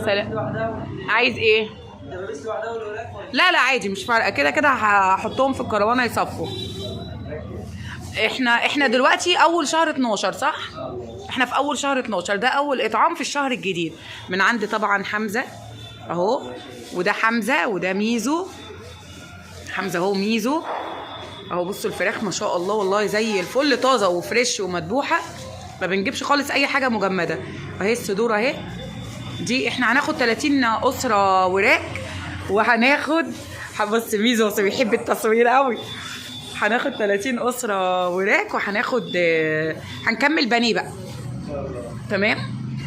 سلام. عايز ايه؟ لا لا عادي مش فارقه، كده كده هحطهم في الكروانه يصفوا. احنا دلوقتي اول شهر 12 صح؟ احنا في اول شهر 12، ده اول اطعام في الشهر الجديد من عند طبعا حمزه اهو، وده حمزه وده ميزو. حمزه اهو، ميزو اهو. بصوا الفراخ ما شاء الله والله زي الفل، طازه وفريش ومذبوحه، ما بنجيبش خالص اي حاجه مجمده. اهي الصدور اهي، دي احنا هناخد 30 اسره وراك، وهناخد بص ميزو بص بيحب التصوير قوي. هناخد 30 اسره وراك، وهناخد هنكمل بانيه بقى. تمام،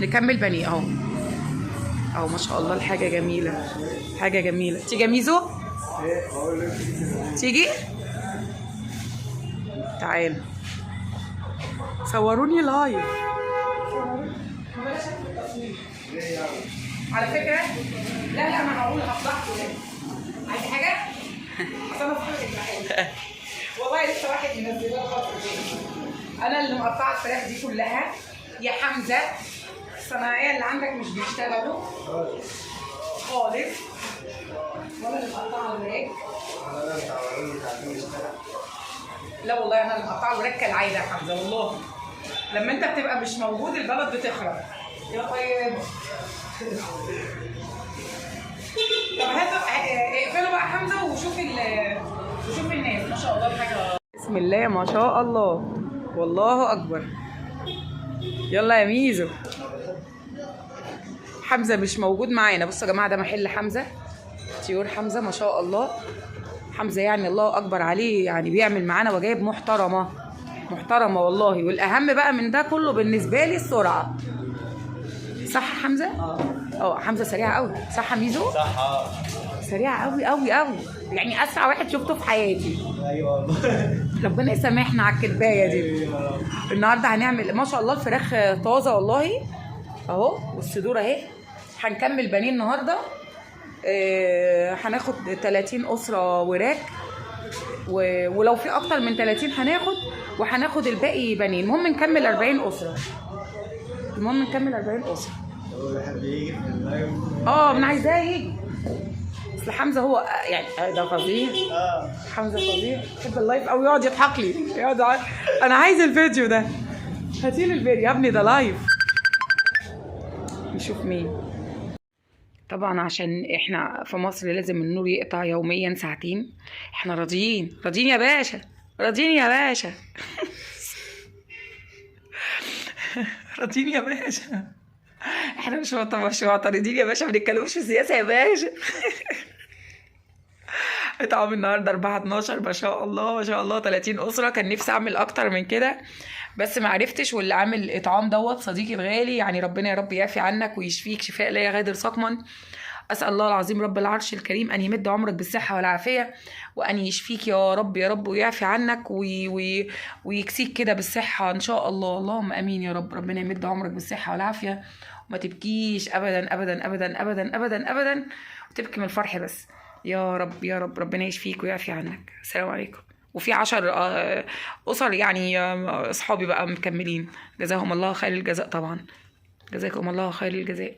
نكمل بانيه اهو. اهو ما شاء الله الحاجه جميله، حاجه جميله. تيجي يا ميزو، تيجي تعال صوروني لايف. على فكره لا لا انا هقول هفضحكم. عايز حاجه؟ اصل انا فاكر والله لسه واحد منزلها خالص. انا اللي مقطعه الفراخ دي كلها يا حمزه. الصناعيه اللي عندك مش بيشتغلوا خالص، وانا اللي مقطعه الوراك. لا والله انا اللي مقطعه الوراك كالعاده يا حمزه، والله لما انت بتبقى مش موجود البلد بتخرب. يا طيب طب اقفلوا بقى حمزه وشوف الناس. ما شاء الله الحاجه بسم الله ما شاء الله، والله اكبر. يلا يا ميزو. حمزه مش موجود معانا. بصوا يا جماعه ده محل حمزه، طيور حمزه ما شاء الله. حمزه يعني الله اكبر عليه، يعني بيعمل معانا وجايب محترمه محترمه والله. والاهم بقى من ده كله بالنسبه لي السرعه. صح حمزه؟ اه حمزه سريع قوي. صح يا ميزو؟ صح سريع قوي قوي قوي، يعني اسرع واحد شفته في حياتي. ايوه والله. ربنا يسامحنا على الكدبايه دي. النهارده هنعمل ما شاء الله الفراخ طازه والله اهو، والصدور اهي. هنكمل بانيه النهارده. هناخد 30 اسره وراك، ولو في اكتر من 30 هناخد الباقي بانيه. المهم نكمل 40 اسره. المهم نكمل 40 اسره. هو بيحب يجي في اللايف. انا عايزاه يجي. اصل حمزه هو يعني ده فظيع. حمزه فظيع، بحب اللايف قوي، يقعد يضحك لي انا عايز الفيديو ده. هاتيلي الفيديو يا ابني، ده لايف. نشوف مين. طبعا عشان احنا في مصر لازم النور يقطع يوميا ساعتين. احنا راضيين راضيين يا باشا، راضيين يا باشا. راضيين يا باشا. احنا مش معترضين يا باشا، ما بنتكلمش في السياسه يا باشا. اطعام النهارده 4/12 ما شاء الله ما شاء الله 30 اسره. كان نفسي اعمل اكتر من كده بس ما عرفتش. واللي عامل الاطعام دوت صديقي الغالي، يعني ربنا يا رب يعفي عنك ويشفيك شفاء لا يغادر سقما. اسال الله العظيم رب العرش الكريم ان يمد عمرك بالصحه والعافيه، وان يشفيك يا رب يا رب، ويعفي عنك ويكسيك كده بالصحه ان شاء الله. اللهم امين يا رب. ربنا يمد عمرك بالصحه والعافيه، وما تبكيش ابدا ابدا ابدا ابدا ابدا ابدا، وتبكي من الفرح بس. يا رب يا رب ربنا يشفيك ويعفي عنك. السلام عليكم. وفي 10 اسر يعني اصحابي بقى مكملين، جزاهم الله خير الجزاء. طبعا جزاكم الله خير الجزاء.